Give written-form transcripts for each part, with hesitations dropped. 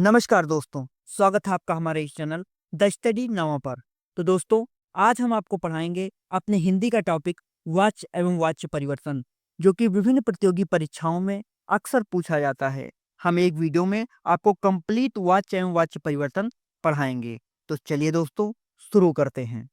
नमस्कार दोस्तों, स्वागत है आपका हमारे इस चैनल द स्टडी नवा पर। तो दोस्तों, आज हम आपको पढ़ाएंगे अपने हिंदी का टॉपिक वाच्य एवं वाच्य परिवर्तन, जो कि विभिन्न प्रतियोगी परीक्षाओं में अक्सर पूछा जाता है। हम एक वीडियो में आपको कंप्लीट वाच्य एवं वाच्य परिवर्तन पढ़ाएंगे। तो चलिए दोस्तों, शुरू करते हैं।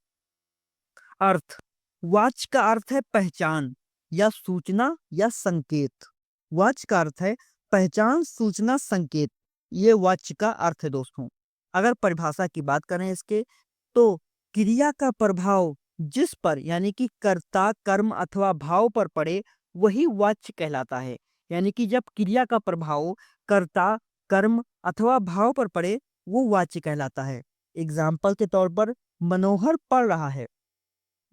अर्थ। वाच्य का अर्थ है पहचान या सूचना या संकेत। वाच्य का अर्थ है पहचान, सूचना, संकेत। ये वाच्य का अर्थ है दोस्तों। अगर परिभाषा की बात करें इसके, तो क्रिया का प्रभाव जिस पर यानी कि कर्ता, कर्म अथवा भाव पर पड़े वही वाच्य कहलाता है। यानी कि जब क्रिया का प्रभाव कर्ता, कर्म अथवा भाव पर पड़े वो वाच्य कहलाता है। एग्जाम्पल के तौर पर मनोहर पढ़ रहा है,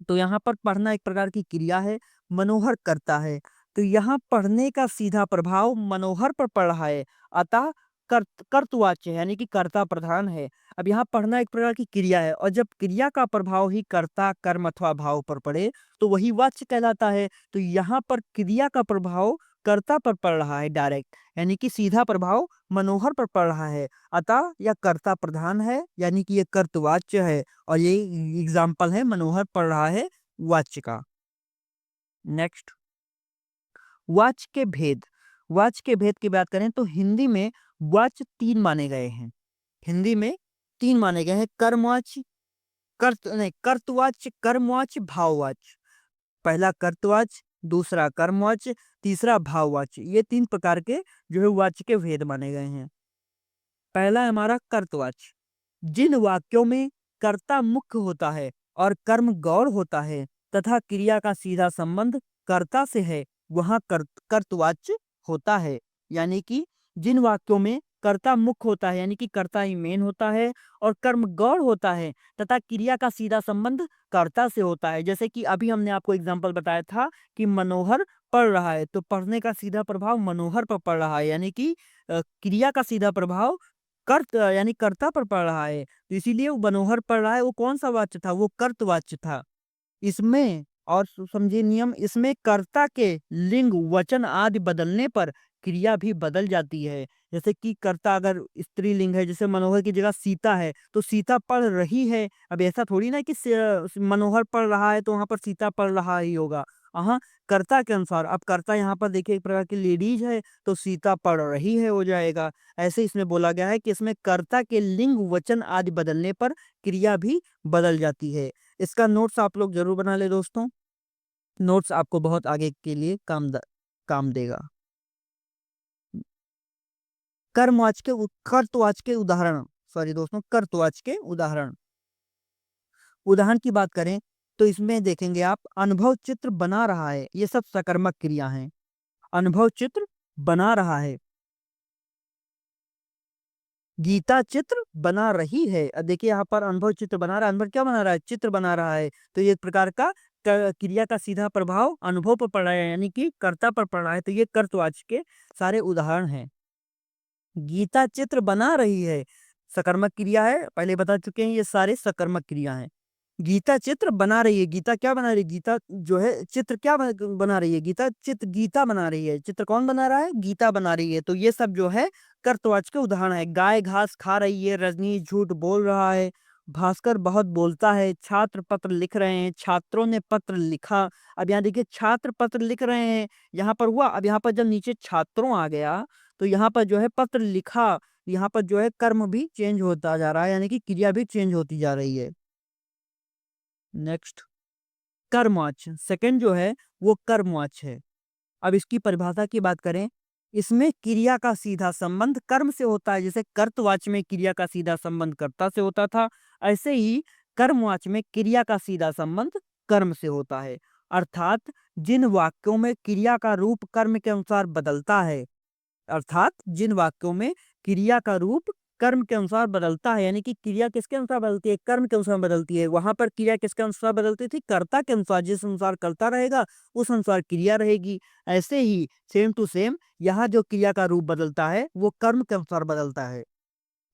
तो यहाँ पर पढ़ना एक प्रकार की क्रिया है, मनोहर करता है, तो यहाँ पढ़ने का सीधा प्रभाव मनोहर पर पड़ रहा है, अतः कर्तवाच्य है, यानी कि कर्ता प्रधान है। अब यहाँ पढ़ना एक प्रकार की क्रिया है, और जब क्रिया का प्रभाव ही कर्ता, कर्म अथवा भाव पर पड़े तो वही वाच्य कहलाता है। तो यहाँ पर क्रिया का प्रभाव कर्ता पर पड़ रहा है डायरेक्ट, यानी कि सीधा प्रभाव मनोहर पर पड़ रहा है, अतः यह कर्ता प्रधान है, यानी कि यह कर्तवाच्य है। और ये एग्जाम्पल है मनोहर पढ़ रहा है वाच्य का। नेक्स्ट, वाच्य के भेद। वाच्य के भेद की बात करें तो हिंदी में वाच्य तीन माने गए हैं। हिंदी में तीन माने गए हैं, कर्मवाच्य, कर्तवाच्य, कर्मवाच्य, भाववाच्य। पहला कर्तवाच्य, दूसरा कर्मवाच्य, तीसरा भाववाच्य। ये तीन प्रकार के जो है वाच्य के भेद माने गए हैं। पहला है हमारा कर्तवाच्य। जिन वाक्यों में कर्ता मुख्य होता है और कर्म गौण होता है तथा क्रिया का सीधा संबंध कर्ता से है, वहां कर्तवाच्य होता है। यानी कि जिन वाक्यों में कर्ता मुख्य होता है, यानी कि कर्ता ही मेन होता है, और कर्म गौण होता है तथा क्रिया का सीधा संबंध कर्ता से होता है। जैसे कि अभी हमने आपको एग्जाम्पल बताया था कि मनोहर पढ़ रहा है, तो पढ़ने का सीधा प्रभाव मनोहर पर पड़ रहा है, यानी कि क्रिया का सीधा प्रभाव यानी कर्ता पर पड़ रहा है, तो इसीलिए वो मनोहर पढ़ रहा है। वो कौन सा वाच्य था? वो कर्तवाच्य था। इसमें और समझिए नियम, इसमें कर्ता के लिंग, वचन आदि बदलने पर क्रिया भी बदल जाती है। जैसे कि कर्ता अगर स्त्रीलिंग है, जैसे मनोहर की जगह सीता है, तो सीता पढ़ रही है। अब ऐसा थोड़ी ना कि मनोहर पढ़ रहा है तो वहां पर सीता पढ़ रहा ही होगा। हाँ, कर्ता के अनुसार। अब कर्ता यहाँ पर देखिए एक प्रकार की लेडीज है, तो सीता पढ़ रही है हो जाएगा। ऐसे इसमें बोला गया है कि इसमें कर्ता के लिंग, वचन आदि बदलने पर क्रिया भी बदल जाती है। इसका नोट्स आप लोग जरूर बना ले दोस्तों। नोट्स आपको बहुत आगे के लिए काम देगा। कर्तवाच्य के उदाहरण, सॉरी दोस्तों, कर्तवाच्य के उदाहरण। उदाहरण की बात करें तो इसमें देखेंगे आप, अनुभव चित्र बना रहा है, ये सब सकर्मक क्रिया हैं। अनुभव चित्र बना रहा है। गीता चित्र बना रही है। अब देखिए यहाँ पर अनुभव चित्र बना रहा है, अनुभव क्या बना रहा है? चित्र बना रहा है। तो ये एक प्रकार का क्रिया का सीधा प्रभाव अनुभव पर पड़ रहा है, यानी कि कर्ता पर पड़ रहा है। तो ये कर्तवाच्य के सारे उदाहरण हैं। गीता चित्र बना रही है, सकर्मक क्रिया है, पहले बता चुके हैं, ये सारे सकर्मक क्रिया हैं। गीता चित्र बना रही है, गीता क्या बना रही है? गीता जो है चित्र क्या बना रही है? गीता चित्र, गीता बना रही है। चित्र कौन बना रहा है? गीता बना रही है। तो ये सब जो है कर्तवाच्य के उदाहरण है। गाय घास खा रही है, रजनी झूठ बोल रहा है, भास्कर बहुत बोलता है, छात्र पत्र लिख रहे हैं, छात्रों ने पत्र लिखा। अब यहाँ देखिए छात्र पत्र लिख रहे हैं, यहाँ पर हुआ। अब यहाँ पर जब नीचे छात्रों आ गया तो यहाँ पर जो है पत्र लिखा, यहाँ पर जो है कर्म भी चेंज होता जा रहा है, यानी कि क्रिया भी चेंज होती जा रही है। नेक्स्ट, कर्मवाच्य सेकंड जो है वो कर्मवाच्य है। अब इसकी परिभाषा की बात करें, इसमें क्रिया का सीधा संबंध कर्म से होता है। जैसे कर्तवाच्य में क्रिया का सीधा संबंध कर्ता से होता था, ऐसे ही कर्मवाच्य में क्रिया का सीधा संबंध कर्म से होता है। अर्थात जिन वाक्यों में क्रिया का रूप कर्म के अनुसार बदलता है, अर्थात जिन वाक्यों में क्रिया का रूप कर्म के अनुसार बदलता है, यानी कि क्रिया किसके अनुसार बदलती है? कर्म के अनुसार बदलती है। वहां पर क्रिया किसके अनुसार बदलती थी? कर्ता के अनुसार। जिस अनुसार कर्ता रहेगा उस अनुसार क्रिया रहेगी। ऐसे ही सेम टू सेम यहाँ जो क्रिया का रूप बदलता है वो कर्म के अनुसार बदलता है।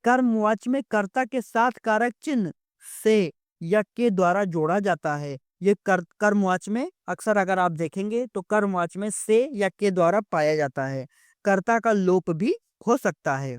कर्मवाच्य में कर्ता के साथ कारक चिन्ह से या के द्वारा जोड़ा जाता है। ये कर्मवाच्य में अक्सर अगर आप देखेंगे तो कर्मवाच्य में से या के द्वारा पाया जाता है। कर्ता का लोप भी हो सकता है।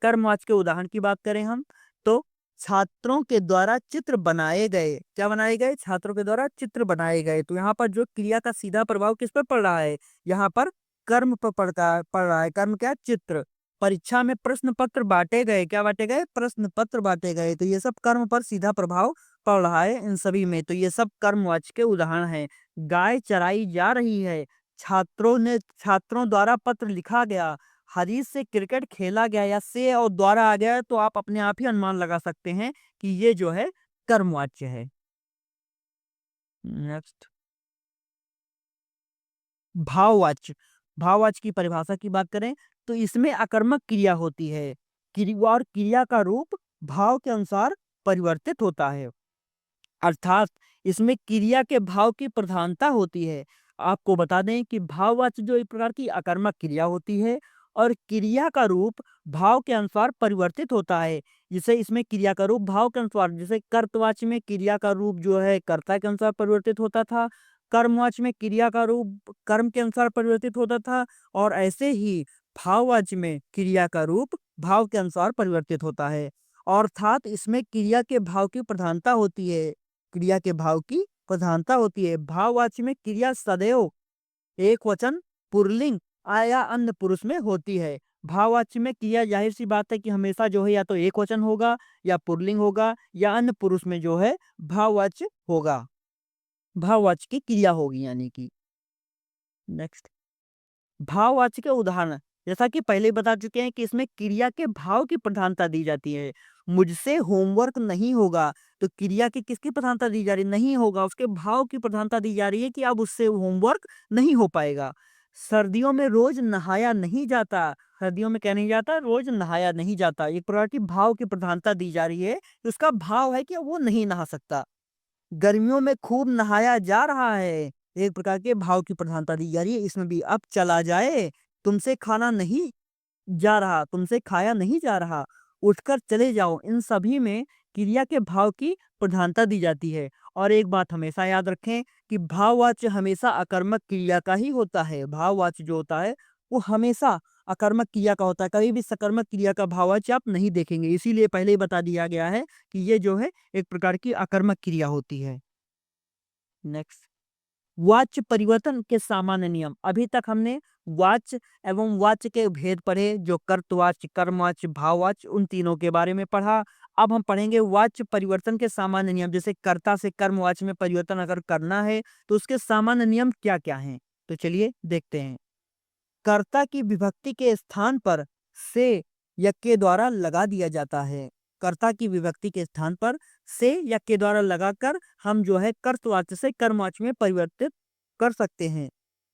कर्मवाच्य के उदाहरण की बात करें हम, तो छात्रों के द्वारा चित्र बनाए गए। क्या बनाए गए? छात्रों के द्वारा चित्र बनाए गए। तो यहाँ पर जो क्रिया का सीधा प्रभाव किस पर पड़ रहा है? यहाँ पर कर्म पर पड़ रहा है। कर्म क्या? चित्र। परीक्षा में प्रश्न पत्र बांटे गए। क्या बांटे गए? प्रश्न पत्र बांटे गए। तो ये सब कर्म पर सीधा प्रभाव पड़ रहा है इन सभी में। तो ये सब कर्मवाच्य के उदाहरण हैं। गाय चराई जा रही है। छात्रों द्वारा पत्र लिखा गया। हरीश से क्रिकेट खेला गया, या से और द्वारा आ गया तो आप अपने आप ही अनुमान लगा सकते हैं कि ये जो है कर्मवाच्य है। नेक्स्ट, भाववाच्य। भाववाच्य की परिभाषा की बात करें तो इसमें आकर्मक क्रिया होती है। और क्रिया का रूप भाव के अनुसार परिवर्तित होता है। अर्थात इसमें क्रिया के भाव की प्रधानता होती है। आपको बता दें कि भाववाच्य जो एक प्रकार की आकर्मक क्रिया होती है, और क्रिया का रूप भाव के अनुसार परिवर्तित होता है। जिसे इसमें क्रिया का रूप भाव के अनुसार, जैसे कर्तवाच्य में क्रिया का रूप जो है कर्ता के अनुसार परिवर्तित होता था, कर्मवाच्य में क्रिया का रूप कर्म के अनुसार परिवर्तित होता था, और ऐसे ही भाववाच्य में क्रिया का रूप भाव के अनुसार परिवर्तित होता है। अर्थात इसमें क्रिया के भाव की प्रधानता होती है। क्रिया के भाव की प्रधानता होती है। भाववाच्य में क्रिया सदैव एक वचन, पुल्लिंग या अन्य पुरुष में होती है। भाववाच्य में क्रिया जाहिर सी बात है कि हमेशा जो है या तो एक वचन होगा, या पुल्लिंग होगा, या अन्य पुरुष में जो है भाववाच्य होगा। भाववाच्य की क्रिया होगी यानी कि। नेक्स्ट, भाववाच्य के उदाहरण। जैसा कि पहले बता चुके हैं कि इसमें क्रिया के भाव की प्रधानता दी जाती है। मुझसे होमवर्क नहीं होगा, तो क्रिया की किसकी प्रधानता दी जा रही? नहीं होगा, उसके भाव की प्रधानता दी जा रही है कि अब उससे होमवर्क नहीं हो पाएगा। सर्दियों में रोज नहाया नहीं जाता। सर्दियों में क्या नहीं जाता? रोज नहाया नहीं जाता। एक प्रकार की भाव की प्रधानता दी जा रही है। उसका भाव है कि वो नहीं नहा सकता। गर्मियों में खूब नहाया जा रहा है। एक प्रकार के भाव की प्रधानता दी जा रही है इसमें भी। अब चला जाए, तुमसे खाना नहीं जा रहा, तुमसे खाया नहीं जा रहा, उठकर चले जाओ, इन सभी में क्रिया के भाव की प्रधानता दी जाती है। और एक बात हमेशा याद रखें कि भाववाच्य हमेशा अकर्मक क्रिया का ही होता है। भाववाच्य जो होता है वो हमेशा अकर्मक क्रिया का होता है। कभी भी सकर्मक क्रिया का भाववाच्य आप नहीं देखेंगे। इसीलिए पहले ही बता दिया गया है कि ये जो है एक प्रकार की अकर्मक क्रिया होती है। नेक्स्ट, वाच्य परिवर्तन के सामान्य नियम। अभी तक हमने वाच्य एवं वाच्य के भेद पढ़े, जो कर्तवाच्य, कर्मवाच्य, भाववाच्य, उन तीनों के बारे में पढ़ा। अब हम पढ़ेंगे वाच्य परिवर्तन के सामान्य नियम। जैसे कर्ता से कर्मवाच्य में परिवर्तन अगर करना है तो उसके सामान्य नियम क्या क्या हैं, तो चलिए देखते हैं। कर्ता की विभक्ति के स्थान पर से या के द्वारा लगा दिया जाता है। कर्ता की विभक्ति के स्थान पर से या के द्वारा लगाकर हम जो है कर्तवाच्य से कर्मवाच्य में परिवर्तित कर सकते हैं।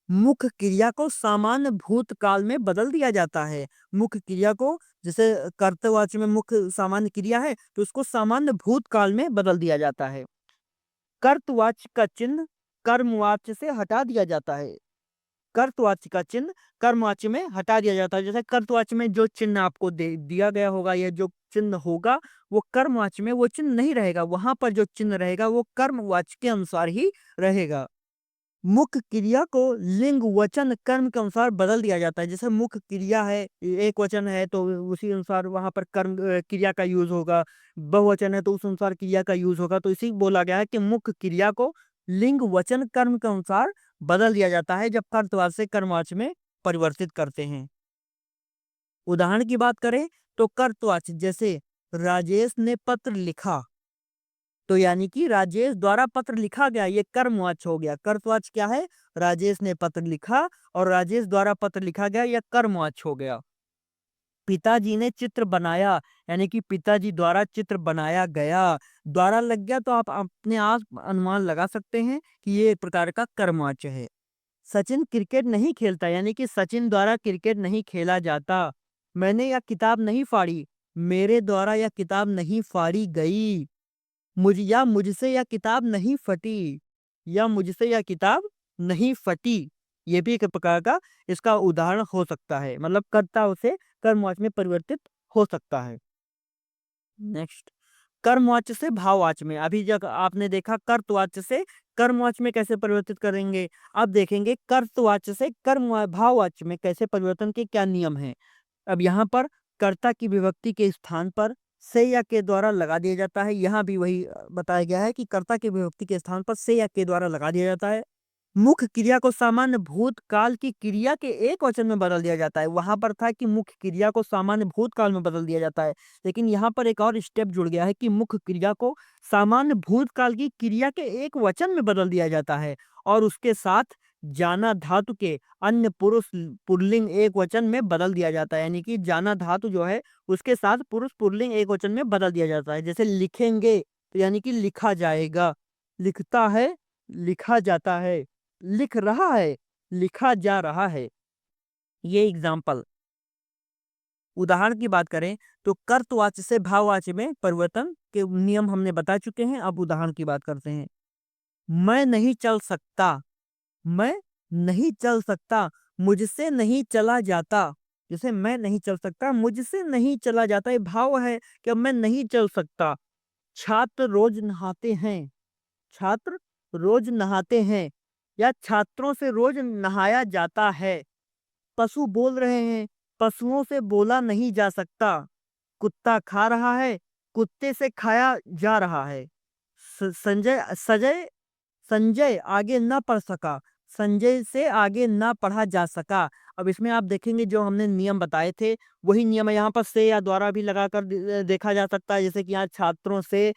मुख्य क्रिया को सामान्य भूतकाल में बदल दिया जाता है। मुख्य क्रिया को, जैसे कर्तवाच्य में मुख्य सामान्य क्रिया है तो उसको सामान्य भूतकाल में बदल दिया जाता है। कर्तवाच्य का चिन्ह कर्मवाच्य से हटा दिया जाता है। कर्तवाच्य का चिन्ह कर्मवाच्य में हटा दिया जाता है। जैसे कर्तवाच्य में जो चिन्ह आपको दे दिया गया होगा, या जो चिन्ह होगा वो कर्मवाच्य में वो चिन्ह नहीं रहेगा। वहां पर जो चिन्ह रहेगा वो कर्मवाच्य के अनुसार ही रहेगा। मुख्य क्रिया को लिंग, वचन, कर्म के अनुसार बदल दिया जाता है। जैसे मुख्य क्रिया है, एक वचन है तो उसी अनुसार वहां पर कर्म क्रिया का यूज होगा। बहुवचन है तो उस अनुसार क्रिया का यूज होगा। तो इसी बोला गया है कि मुख्य क्रिया को लिंग, वचन, कर्म के अनुसार बदल दिया जाता है जब कर्तवाच्य से कर्मवाच्य में परिवर्तित करते हैं। उदाहरण की बात करें तो कर्तवाच्य, जैसे राजेश ने पत्र लिखा, तो यानी कि राजेश द्वारा पत्र लिखा गया, ये कर्मवाच्य हो गया। कर्तवाच्य क्या है? राजेश ने पत्र लिखा, और राजेश द्वारा पत्र लिखा गया, यह कर्मवाच्य हो गया। पिताजी ने चित्र बनाया, यानी कि पिताजी द्वारा चित्र बनाया गया। द्वारा लग गया तो आप अपने आप अनुमान लगा सकते हैं कि ये एक प्रकार का कर्मवाच्य है। सचिन क्रिकेट नहीं खेलता, यानी कि सचिन द्वारा क्रिकेट नहीं खेला जाता। मैंने यह किताब नहीं फाड़ी, मेरे द्वारा यह किताब नहीं फाड़ी गई। मुझसे यह किताब नहीं फटी, या मुझसे यह किताब नहीं फटी। ये भी एक प्रकार का इसका उदाहरण हो सकता है। मतलब कर्ता उसे कर्मवाच्य में परिवर्तित हो सकता है। नेक्स्ट, कर्मवाच्य से भाववाच्य में। अभी जब आपने देखा कर्तवाच्य से कर्मवाच्य में कैसे परिवर्तित करेंगे, अब देखेंगे कर्तवाच्य से कर्म भाववाच्य में कैसे परिवर्तन के क्या नियम हैं। अब यहाँ पर कर्ता की विभक्ति के स्थान पर से या के द्वारा लगा दिया जाता है। यहाँ भी वही बताया गया है कि कर्ता की विभक्ति के स्थान पर से या के द्वारा लगा दिया जाता है। मुख्य क्रिया को सामान्य भूतकाल की क्रिया के एक वचन में बदल दिया जाता है। वहां पर था कि मुख्य क्रिया को सामान्य भूतकाल में बदल दिया जाता है, लेकिन यहाँ पर एक और स्टेप जुड़ गया है कि मुख्य क्रिया को सामान्य भूतकाल की क्रिया के एक वचन में बदल दिया जाता है और उसके साथ जाना धातु के अन्य पुरुष पुल्लिंग एक वचन में बदल दिया जाता है। यानी कि जाना धातु जो है उसके साथ पुरुष पुल्लिंग एक वचन में बदल दिया जाता है। जैसे लिखेंगे तो यानी कि लिखा जाएगा, लिखता है लिखा जाता है, लिख रहा है लिखा जा रहा है। ये एग्जाम्पल। उदाहरण की बात करें तो कर्तवाच्य से भाववाच्य में परिवर्तन के नियम हमने बता चुके हैं। अब उदाहरण की बात करते हैं। मैं नहीं चल सकता, मैं नहीं चल सकता, मुझसे नहीं चला जाता। जैसे मैं नहीं चल सकता, मुझसे नहीं चला जाता, ये भाव है कि अब मैं नहीं चल सकता। छात्र रोज नहाते हैं, छात्र रोज नहाते हैं या छात्रों से रोज नहाया जाता है। पशु बोल रहे हैं, पशुओं से बोला नहीं जा सकता। कुत्ता खा रहा है, कुत्ते से खाया जा रहा है। संजय सजय संजय आगे न पढ़ सका, संजय से आगे ना पढ़ा जा सका। अब इसमें आप देखेंगे जो हमने नियम बताए थे वही नियम है। यहाँ पर से या द्वारा भी लगाकर देखा जा सकता है। जैसे कि यहाँ छात्रों से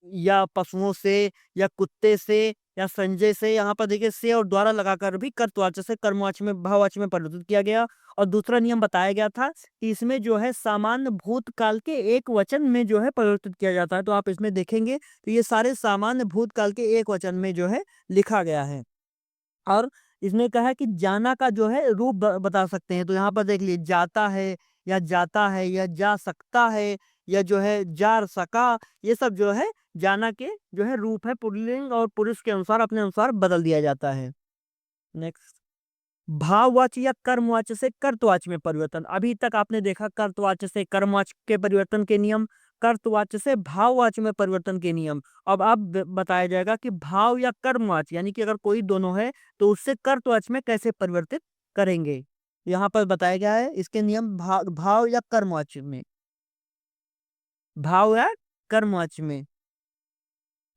या पशुओं से या कुत्ते से या संजय से, यहाँ पर देखिए से और द्वारा लगाकर भी कर्तवाच्य से कर्मवाच्य में भाववाच्य में परिवर्तित किया गया। और दूसरा नियम बताया गया था कि इसमें जो है सामान्य भूतकाल के एक वचन में जो है परिवर्तित किया जाता है। तो आप इसमें देखेंगे तो ये सारे सामान्य भूतकाल के एक वचन में जो है लिखा गया है। और इसमें कहा है कि जाना का जो है रूप बता सकते हैं। तो यहाँ पर देख लीजिए जाता है या जाता है या जा सकता है या जो है जा सका, ये सब जो है जाना के जो है रूप है। पुल्लिंग और पुरुष के अनुसार अपने अनुसार बदल दिया जाता है। नेक्स्ट, भाववाच्य या कर्मवाच्य से कर्तवाच्य में परिवर्तन। अभी तक आपने देखा कर्तवाच्य से कर्मवाच्य के परिवर्तन के नियम, कर्तवाच्य से भाववाच्य में परिवर्तन के नियम। अब बताया जाएगा कि भाव या कर्मवाच्य यानी कि अगर कोई दोनों है तो उससे कर्तवाच्य में कैसे परिवर्तित करेंगे। यहाँ पर बताया गया है इसके नियम भाव या कर्मवाच्य में। भाव या कर्मवाच्य में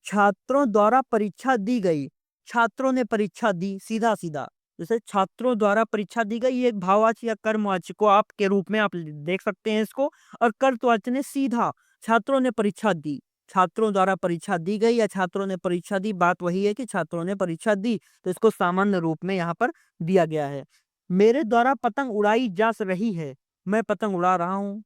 छात्रों द्वारा परीक्षा दी गई, छात्रों ने परीक्षा दी, सीधा सीधा। जैसे छात्रों द्वारा परीक्षा दी गई, एक भाववाच्य या कर्मवाच्य को आप के रूप में आप देख सकते हैं इसको। और कर्तवाच्य ने सीधा छात्रों ने परीक्षा दी, छात्रों द्वारा परीक्षा दी गई या छात्रों ने परीक्षा दी, बात वही है कि छात्रों ने परीक्षा दी। तो इसको सामान्य रूप में यहाँ पर दिया गया है। मेरे द्वारा पतंग उड़ाई जा रही है, मैं पतंग उड़ा रहा हूँ।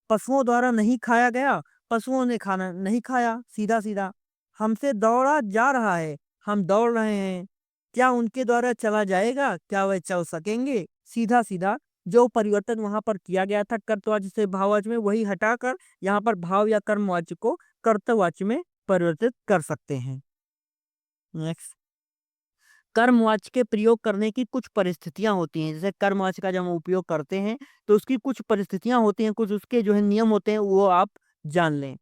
पशुओं द्वारा नहीं खाया गया, पशुओं ने खाना नहीं खाया, सीधा सीधा। हमसे दौड़ा जा रहा है, हम दौड़ रहे हैं। क्या उनके द्वारा चला जाएगा, क्या वह चल सकेंगे, सीधा सीधा। जो परिवर्तन वहां पर किया गया था कर्तवाच्य से भाववाच्य में, वही हटाकर यहाँ पर भाव या कर्मवाच्य को कर्तवाच्य में परिवर्तित कर सकते हैं। नेक्स्ट, कर्मवाच्य के प्रयोग करने की कुछ परिस्थितियां होती हैं। जैसे कर्मवाच्य का जब हम उपयोग करते हैं तो उसकी कुछ परिस्थितियां होती हैं, कुछ उसके जो है नियम होते हैं, वो आप जान लें।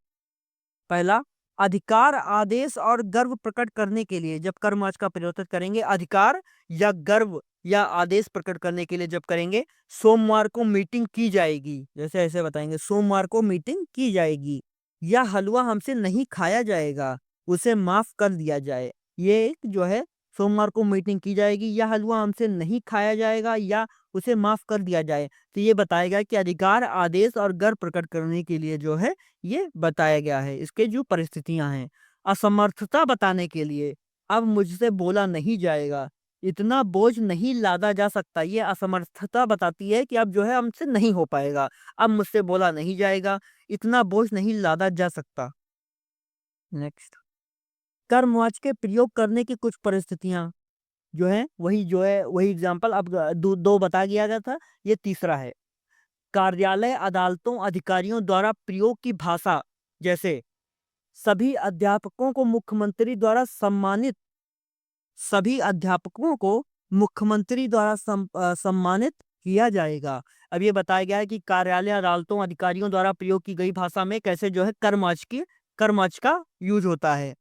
पहला, अधिकार आदेश और गर्व प्रकट करने के लिए जब कर्मवाच्य का प्रयोग करेंगे, अधिकार या गर्व या आदेश प्रकट करने के लिए जब करेंगे, सोमवार को मीटिंग की जाएगी, जैसे ऐसे बताएंगे सोमवार को मीटिंग की जाएगी। या हलवा हमसे नहीं खाया जाएगा, उसे माफ कर दिया जाए। ये एक जो है सोमवार को मीटिंग की जाएगी या हलवा हमसे नहीं खाया जाएगा या उसे माफ कर दिया जाए। तो ये बताएगा कि अधिकार आदेश और गर्व प्रकट करने के लिए जो है ये बताया गया है। इसके जो परिस्थितियां हैं, असमर्थता बताने के लिए, अब मुझसे बोला नहीं जाएगा, इतना बोझ नहीं लादा जा सकता, ये असमर्थता बताती है कि अब जो है हमसे नहीं हो पाएगा, अब मुझसे बोला नहीं जाएगा, इतना बोझ नहीं लादा जा सकता। नेक्स्ट, कर्मवाच्य के प्रयोग करने की कुछ परिस्थितियां जो है वही एग्जाम्पल अब दो बता दिया गया था, ये तीसरा है। कार्यालय अदालतों अधिकारियों द्वारा प्रयोग की भाषा, जैसे सभी अध्यापकों को मुख्यमंत्री द्वारा सम्मानित, सभी अध्यापकों को मुख्यमंत्री द्वारा सम्मानित किया जाएगा। अब ये बताया गया है कि कार्यालय अदालतों अधिकारियों द्वारा प्रयोग की गई भाषा में कैसे जो है कर्मवाच्य का यूज होता है।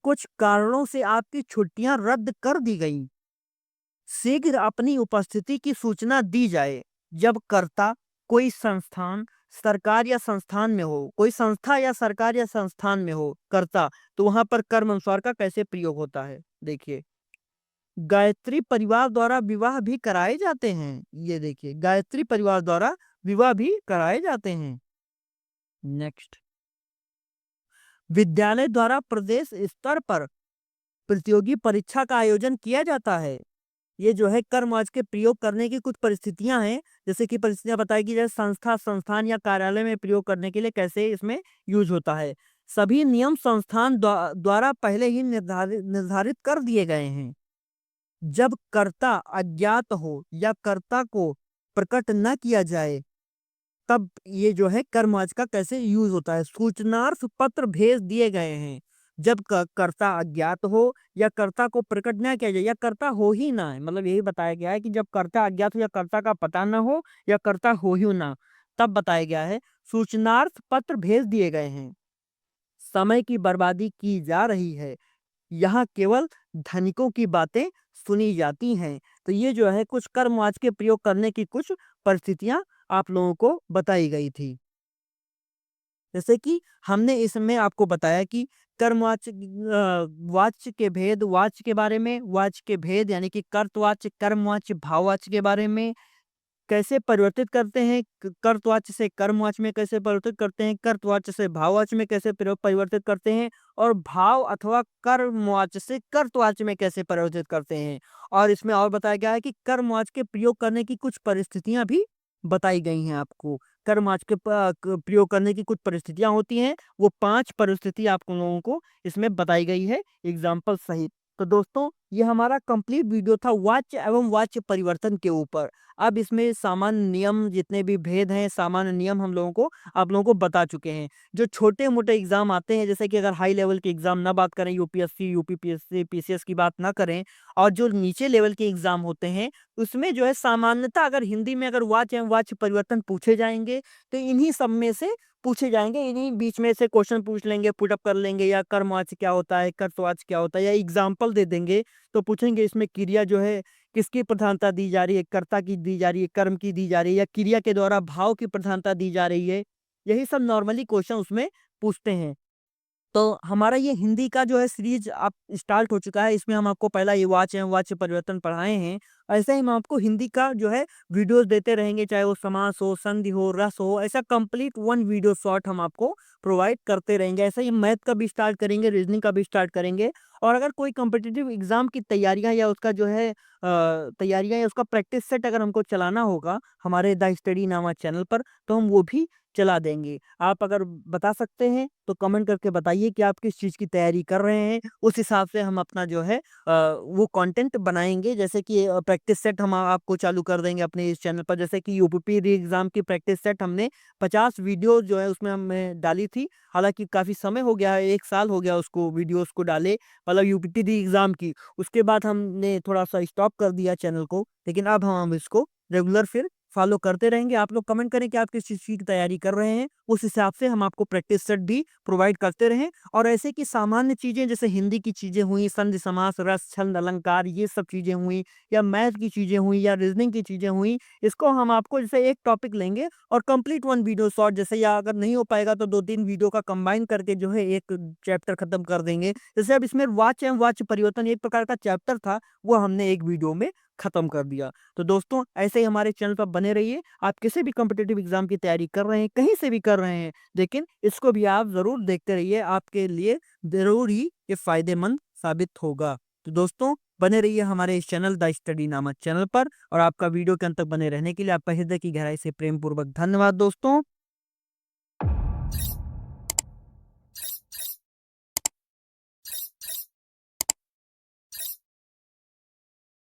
कुछ कारणों से आपकी छुट्टियां रद्द कर दी गई, शीघ्र अपनी उपस्थिति की सूचना दी जाए। जब कर्ता कोई संस्थान सरकार या संस्थान में हो, कोई संस्था या सरकार या संस्थान में हो कर्ता, तो वहां पर कर्म अनुस्वार का कैसे प्रयोग होता है। देखिए, गायत्री परिवार द्वारा विवाह भी कराए जाते हैं। ये देखिए, गायत्री परिवार द्वारा विवाह भी कराए जाते हैं। नेक्स्ट, विद्यालय द्वारा प्रदेश स्तर पर प्रतियोगी परीक्षा का आयोजन किया जाता है। ये जो है कर्मवाच्य के प्रयोग करने की कुछ परिस्थितियां हैं, जैसे कि परिस्थितियां बताई कि जैसे संस्था, संस्थान या कार्यालय में प्रयोग करने के लिए कैसे इसमें यूज होता है। सभी नियम संस्थान द्वारा पहले ही निर्धारित निर्धारित कर दिए गए हैं। जब कर्ता अज्ञात हो या कर्ता को प्रकट न किया जाए, तब ये जो है कर्मवाच्य का कैसे यूज होता है। सूचनार्थ पत्र भेज दिए गए हैं। जब कर्ता अज्ञात हो या कर्ता को प्रकट न किया जाए या कर्ता हो ही ना है, मतलब यही बताया गया है कि जब कर्ता अज्ञात हो या कर्ता का पता न हो या कर्ता हो ही ना, तब बताया गया है सूचनार्थ पत्र भेज दिए गए हैं। समय की बर्बादी की जा रही है, यहाँ केवल धनिकों की बातें सुनी जाती हैं। तो ये जो है कुछ कर्मवाच्य के प्रयोग करने की कुछ परिस्थितियां आप लोगों को बताई गई थी। जैसे कि हमने इसमें आपको बताया कि कर्मवाच्य वाच्य के भेद, वाच्य के बारे में, वाच्य के भेद यानी कि कर्तवाच्य, कर्मवाच्य, भाववाच्य के बारे में कैसे परिवर्तित करते हैं, कर्तवाच्य से कर्मवाच्य में कैसे परिवर्तित करते हैं, कर्तवाच्य से भाववाच्य में कैसे परिवर्तित करते हैं, और भाव अथवा कर्मवाच्य से कर्तवाच्य में कैसे परिवर्तित करते हैं। और इसमें और बताया गया है कि कर्मवाच्य के प्रयोग करने की कुछ परिस्थितियां भी बताई गई हैं आपको। कर्मवाच्य के प्रयोग करने की कुछ परिस्थितियां होती हैं, वो 5 परिस्थिति आप लोगों को इसमें बताई गई है एग्जाम्पल सहित। तो दोस्तों, ये हमारा कंप्लीट वीडियो था वाच्य एवं वाच्य परिवर्तन के ऊपर। अब इसमें सामान्य नियम, जितने भी भेद हैं, सामान्य नियम हम लोगों को आप लोगों को बता चुके हैं। जो छोटे-मोटे एग्ज़ाम आते हैं, जैसे कि अगर हाई लेवल के एग्ज़ाम ना बात करें, यूपीएससी, यूपीपीएससी, पीसीएस की बात ना करें, और जो नीचे लेवल के एग्ज़ाम होते हैं, उसमें जो है सामान्यतः अगर हिंदी में अगर वाच्य एवं वाच्य परिवर्तन पूछे जाएँगे, तो इन्हीं सब में से पूछे जाएँगे, इन्हीं बीच में से क्वेश्चन पूछ लेंगे, पुट अप कर लेंगे, या कर्मवाच्य क्या होता है, कर्तवाच्य क्या होता है, या एग्ज़ाम्पल दे देंगे, तो पूछेंगे इसमें क्रिया जो है किसकी प्रधानता दी जा रही है, कर्ता की दी जा रही है, कर्म की दी जा रही है, या क्रिया के द्वारा भाव की प्रधानता दी जा रही है। यही सब नॉर्मली क्वेश्चन उसमें पूछते हैं। तो हमारा ये हिंदी का जो है सीरीज आप स्टार्ट हो चुका है। इसमें हम आपको पहला ये वाच्य एवं वाच्य परिवर्तन पढ़ाए हैं। ऐसे ही हम आपको हिंदी का जो है वीडियोस देते रहेंगे, चाहे वो समास हो, संधि हो, रस हो, ऐसा कंप्लीट 1 वीडियो शॉर्ट हम आपको प्रोवाइड करते रहेंगे। ऐसा ही मैथ का भी स्टार्ट करेंगे, रीजनिंग का भी स्टार्ट करेंगे। और अगर कोई कॉम्पिटिटिव एग्जाम की तैयारियां या उसका जो है तैयारियां या उसका प्रैक्टिस सेट अगर हमको चलाना होगा हमारे द स्टडी नामा चैनल पर, तो हम वो भी चला देंगे। आप अगर बता सकते हैं तो कमेंट करके बताइए कि आप किस चीज़ की तैयारी कर रहे हैं। उस हिसाब से हम अपना जो है वो कंटेंट बनाएँगे। जैसे कि प्रैक्टिस सेट हम आपको चालू कर देंगे अपने इस चैनल पर। जैसे कि यूपीपी री एग्ज़ाम की प्रैक्टिस सेट हमने 50 वीडियो जो है उसमें हमने डाली थी। हालाँकि काफ़ी समय हो गया है, 1 साल हो गया उसको वीडियोज़ को डाले, मतलब यूपीपी री एग्ज़ाम की। उसके बाद हमने थोड़ा-सा स्टॉप कर दिया चैनल को, लेकिन अब हम इसको रेगुलर फिर फॉलो करते रहेंगे। आप लोग कमेंट करें कि आप किस चीज़ की तैयारी कर रहे हैं, उस हिसाब से हम आपको प्रैक्टिस सेट भी प्रोवाइड करते रहें। और ऐसे की सामान्य चीज़ें, जैसे हिंदी की चीज़ें हुई, संधि, समास, रस, छंद, अलंकार, ये सब चीज़ें हुई, या मैथ की चीज़ें हुई, या रीजनिंग की चीज़ें हुई, इसको हम आपको जैसे एक टॉपिक लेंगे और कंप्लीट 1 वीडियो शॉर्ट जैसे, या अगर नहीं हो पाएगा तो 2-3 वीडियो का कंबाइन करके जो है एक चैप्टर खत्म कर देंगे। जैसे अब इसमें वाच्य एवं वाच्य परिवर्तन एक प्रकार का चैप्टर था, वो हमने एक वीडियो में खत्म कर दिया। तो दोस्तों, ऐसे ही हमारे चैनल पर बने रहिए। आप किसी भी कॉम्पिटिटिव एग्ज़ाम की तैयारी कर रहे हैं, कहीं से भी कर रहे हैं, लेकिन इसको भी आप ज़रूर देखते रहिए, आपके लिए ज़रूर ही ये फ़ायदेमंद साबित होगा। तो दोस्तों, बने रहिए हमारे इस चैनल द स्टडी नामक चैनल पर, और आपका वीडियो के अंत तक बने रहने के लिए आपका हृदय की गहराई से प्रेम पूर्वक धन्यवाद दोस्तों।